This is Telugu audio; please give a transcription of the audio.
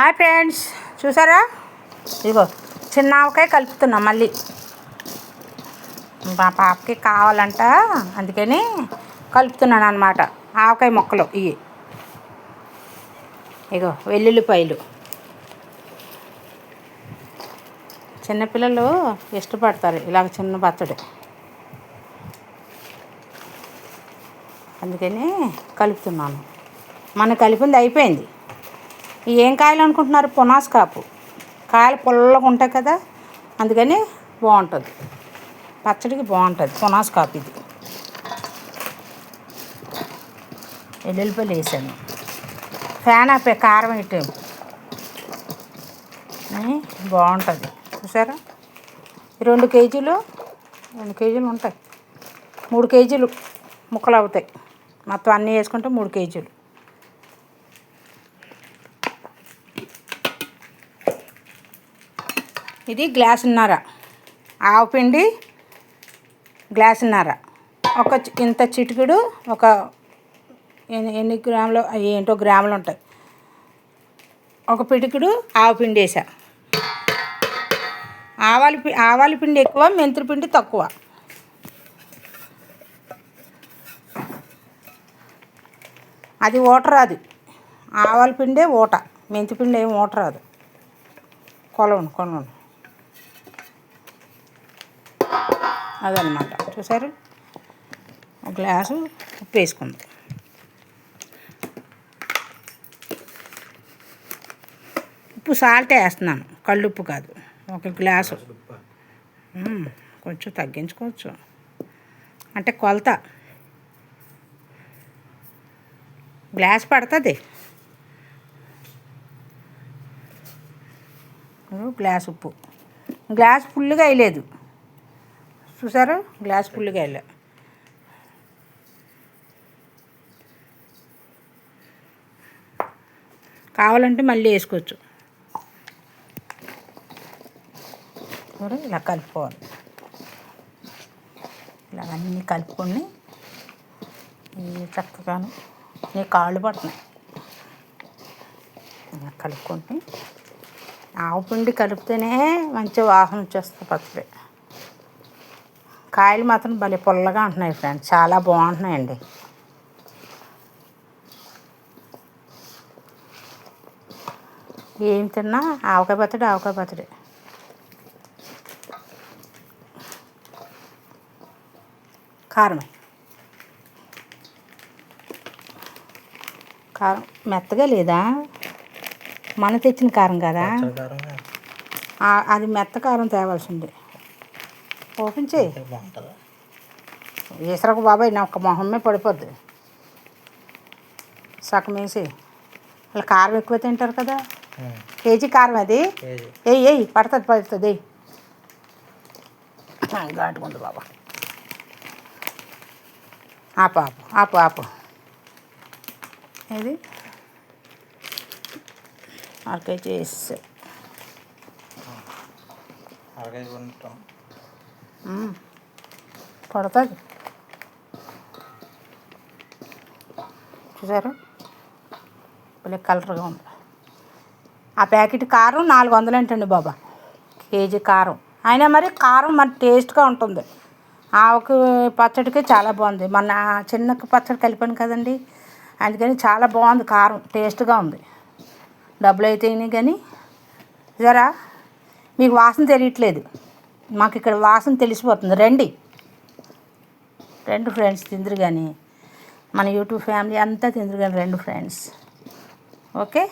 హాయ్ ఫ్రెండ్స్, చూసారా? ఇదిగో చిన్న ఆవకాయ కలుపుతున్నా. మళ్ళీ మా పాపకి కావాలంట, అందుకని కలుపుతున్నాను అన్నమాట. ఆవకాయ ముక్కలు ఇవి. ఇగో వెల్లుల్లిపాయలు. చిన్నపిల్లలు ఇష్టపడతారు ఇలాగ చిన్న పచ్చడి, అందుకని కలుపుతున్నాను. మన కలిపింది అయిపోయింది. ఏం కాయలు అనుకుంటున్నారు? పునాస కాపు కాయలు పుల్లగా ఉంటాయి కదా, అందుకని బాగుంటుంది పచ్చడికి, బాగుంటుంది పునాస కాపు. ఇది వెల్లుల్లిపాయలు వేసాను. ఫ్యాన్ ఆపే, కారం వేయటం బాగుంటుంది. చూసారా? 2 కేజీలు ఉంటాయి. 3 కేజీలు ముక్కలు అవుతాయి. మొత్తం అన్నీ వేసుకుంటే 3 కేజీలు. ఇది గ్లాసున్నర ఆవపిండి, గ్లాసున్నర. ఇంత చిటికెడు, ఒక ఎన్ని గ్రాములు ఏంటో గ్రాములు ఉంటాయి. ఒక పిటికెడు ఆవపిండి వేసా. ఆవాల పిండి ఎక్కువ, మెంతుల పిండి తక్కువ. అది ఊట రాదు. ఆవాల పిండే ఊట, మెంతి పిండి ఏమి ఊట రాదు. కొలవను అదనమాట. చూసారు? ఒక గ్లాసు ఉప్పు వేసుకుందాం. ఉప్పు సాల్ట్ వేస్తున్నాను, కళ్ళుప్పు కాదు. ఒక గ్లాసు. కొంచెం తగ్గించుకోవచ్చు, అంటే కొలత గ్లాస్ పడుతుంది. గ్లాస్ ఉప్పు. గ్లాస్ ఫుల్గా వేయలేదు. చూసారు? గ్లాస్ ఫుల్గా వేయలే. కావాలంటే మళ్ళీ వేసుకోవచ్చు. ఇలా కలుపుకోవాలి. ఇలా అన్నీ కలుపుకొని చక్కగాను, నీ కాళ్ళు పడుతున్నాయి. ఇలా కలుపుకొని, ఆవపిండి కలిపితేనే మంచి వాసన వచ్చేస్తుంది పచ్చడి. కాయలు మాత్రం భలే పుల్లగా ఉంటున్నాయి ఫ్రెండ్స్, చాలా బాగుంటున్నాయండి. ఏం తిన్నా ఆవకాయ పచ్చడి. కారం మెత్తగా లేదా? మన తెచ్చిన కారం కదా అది. మెత్త కారం తేవాల్సిందే. ఓపెన్ చేయి. వేసరకు బాబాయ్, నా ఒక్క మొహమ్మే పడిపోద్ది. సగం వేసి. అలా కారం ఎక్కువ తింటారు కదా. కేజీ కారం అది. ఏయ్ పడుతుంది. ఘాటుకుంది బాబా. ఆపు. ఇది అరకాయ చేసి పడుతుంది. చూసారు? భలే కలర్గా ఉంది. ఆ ప్యాకెట్ కారం 400 అంటండి బాబా, కేజీ కారం. అయినా మరి కారం మరి టేస్ట్గా ఉంటుంది. ఆవకు పచ్చడికి చాలా బాగుంది. మొన్న చిన్న పచ్చడి కలిపాను కదండి, అందుకని చాలా బాగుంది. కారం టేస్ట్గా ఉంది. డబ్బులు అయితే కానీ జరా మీకు వాసన తెలియట్లేదు, మాకు ఇక్కడ వాసన తెలిసిపోతుంది. రండి ఫ్రెండ్స్, తిందురు కానీ. మన యూట్యూబ్ ఫ్యామిలీ అంతా తిందురు కానీ రండి ఫ్రెండ్స్. ఓకే.